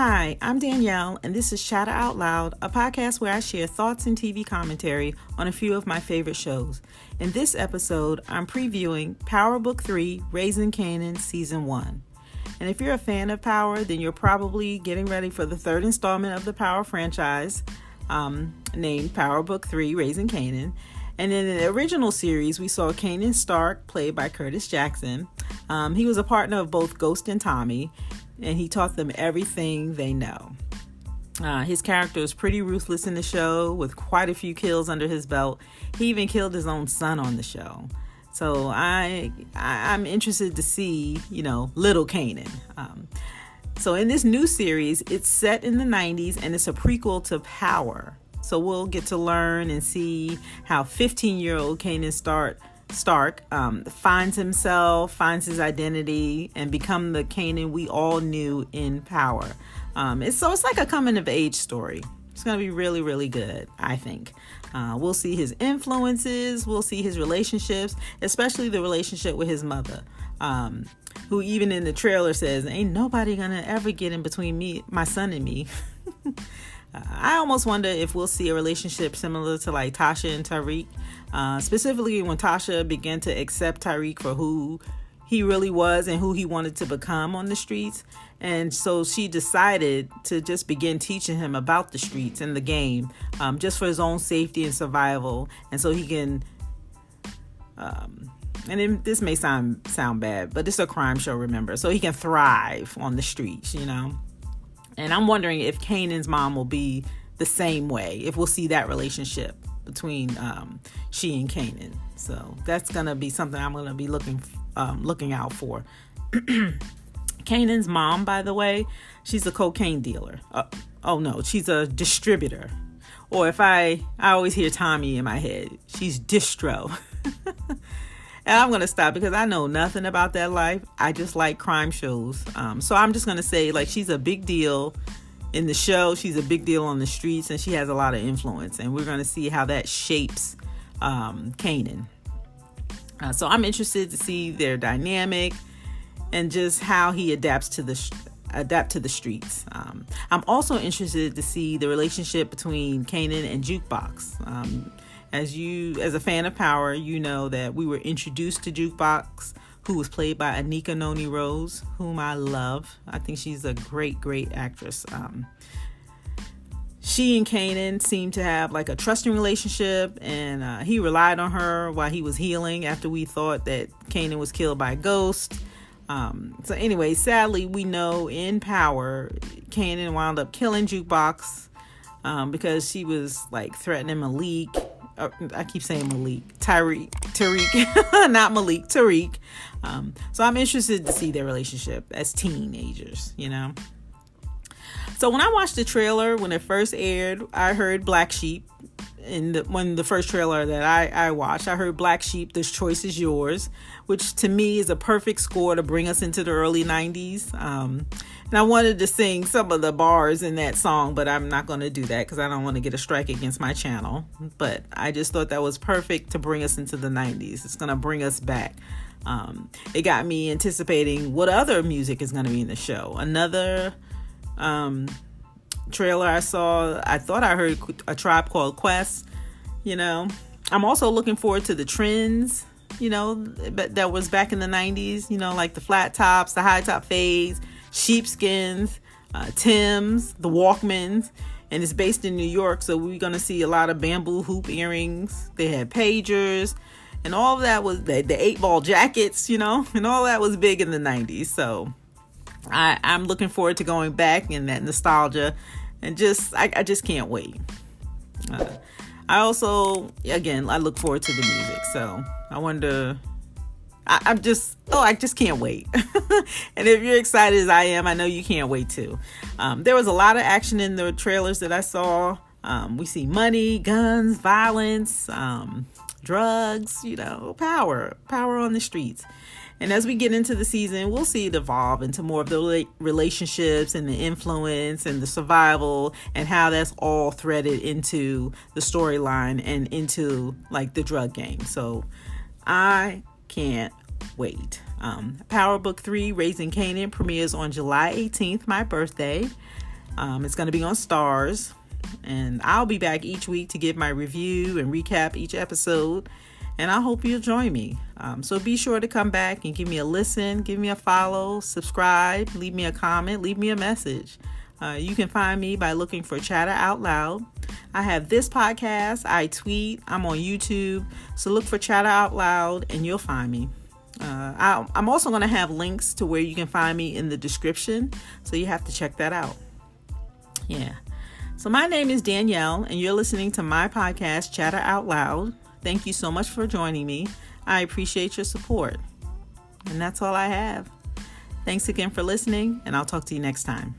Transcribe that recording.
Hi, I'm Danielle, and this is Chatter Out Loud, a podcast where I share thoughts and TV commentary on a few of my favorite shows. In this episode, I'm previewing Power Book 3, Raising Kanan, Season 1. And if you're a fan of Power, then you're probably getting ready for the third installment of the Power franchise, named Power Book 3, Raising Kanan. And in the original series, we saw Kanan Stark, played by Curtis Jackson. He was a partner of both Ghost and Tommy, and he taught them everything they know. His character is pretty ruthless in the show, with quite a few kills under his belt. He even killed his own son on the show. So I'm interested to see, little Kanan. So in this new series, it's set in the 90s, and it's a prequel to Power. So we'll get to learn and see how 15-year-old Kanan Stark finds himself, finds his identity, and become the Kanan we all knew in Power. It's like a coming-of-age story. It's going to be really, really good, I think. We'll see his influences. We'll see his relationships, especially the relationship with his mother, who even in the trailer says, ain't nobody going to ever get in between my son and me. I almost wonder if we'll see a relationship similar to like Tasha and Tariq, specifically when Tasha began to accept Tariq for who he really was and who he wanted to become on the streets. And so she decided to just begin teaching him about the streets and the game, just for his own safety and survival. And so he can, this may sound bad, but it's a crime show, remember, so he can thrive on the streets, And I'm wondering if Kanan's mom will be the same way, if we'll see that relationship between she and Kanan. So that's going to be something I'm going to be looking out for. Kanan's mom, by the way, she's a cocaine dealer. She's a distributor. Or if I always hear Tommy in my head, she's distro. And I'm going to stop because I know nothing about that life. I just like crime shows. So I'm just going to say, she's a big deal in the show. She's a big deal on the streets, and she has a lot of influence. And we're going to see how that shapes Kanan. So I'm interested to see their dynamic and just how he adapt to the streets. I'm also interested to see the relationship between Kanan and Jukebox. As a fan of Power, you know that we were introduced to Jukebox, who was played by Anika Noni Rose, whom I love. I think she's a great, great actress. She and Kanan seemed to have a trusting relationship, and he relied on her while he was healing after we thought that Kanan was killed by a ghost. So anyway, sadly, we know in Power, Kanan wound up killing Jukebox because she was threatening Malik. I keep saying Malik. Tariq. Not Malik, Tariq. So I'm interested to see their relationship as teenagers, So when I watched the trailer, when it first aired, I heard Black Sheep. When the first trailer that I watched, I heard Black Sheep, This Choice Is Yours, which to me is a perfect score to bring us into the early 90s. And I wanted to sing some of the bars in that song, but I'm not going to do that because I don't want to get a strike against my channel. But I just thought that was perfect to bring us into the 90s. It's going to bring us back. It got me anticipating what other music is going to be in the show. Another trailer I saw, I thought I heard A Tribe Called Quest. I'm also looking forward to the trends, that was back in the 90s, like the flat tops, the high top fades, sheepskins, Timbs, the Walkmans, and it's based in New York, so we're going to see a lot of bamboo hoop earrings. They had pagers, and all of that was the 8-ball jackets, and all that was big in the 90s. So I'm looking forward to going back in that nostalgia, and I just can't wait. I also, again, I look forward to the music, so I wonder. I just can't wait. And if you're excited as I am, I know you can't wait too. There was a lot of action in the trailers that I saw. We see money, guns, violence, drugs, power on the streets. And as we get into the season, we'll see it evolve into more of the relationships and the influence and the survival and how that's all threaded into the storyline and into the drug game. So I can't wait. Power Book 3, Raising Kanan, premieres on July 18th, my birthday. It's going to be on Stars, and I'll be back each week to give my review and recap each episode, and I hope you'll join me. So be sure to come back and give me a listen, give me a follow, subscribe, leave me a comment, leave me a message. You can find me by looking for Chatter Out Loud. I have this podcast, I tweet, I'm on YouTube, so look for Chatter Out Loud and you'll find me. I'm also going to have links to where you can find me in the description, so you have to check that out. Yeah. So my name is Danielle, and you're listening to my podcast, Chatter Out Loud. Thank you so much for joining me. I appreciate your support. And that's all I have. Thanks again for listening, and I'll talk to you next time.